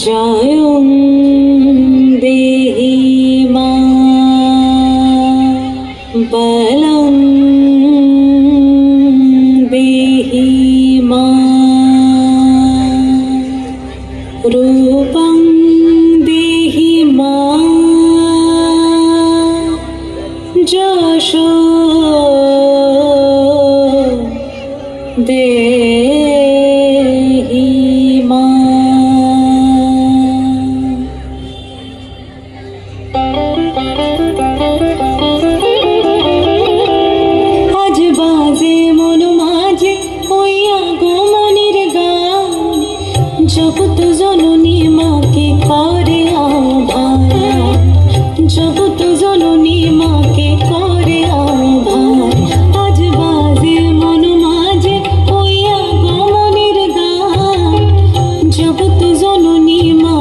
জয়ং দেহি মা বলং দেহি মা রূপং দেহি মা যশো দেহি মা। আজ বাজে মন মাঝে হইয়া গো মনের গান, জগৎ জননী মাকে করে আহ্বান, জগৎ জননী মাকে করে আহ্বান। আজ বাজে মন মাঝে হইয়া গো মনের গান, জগৎ জননী মা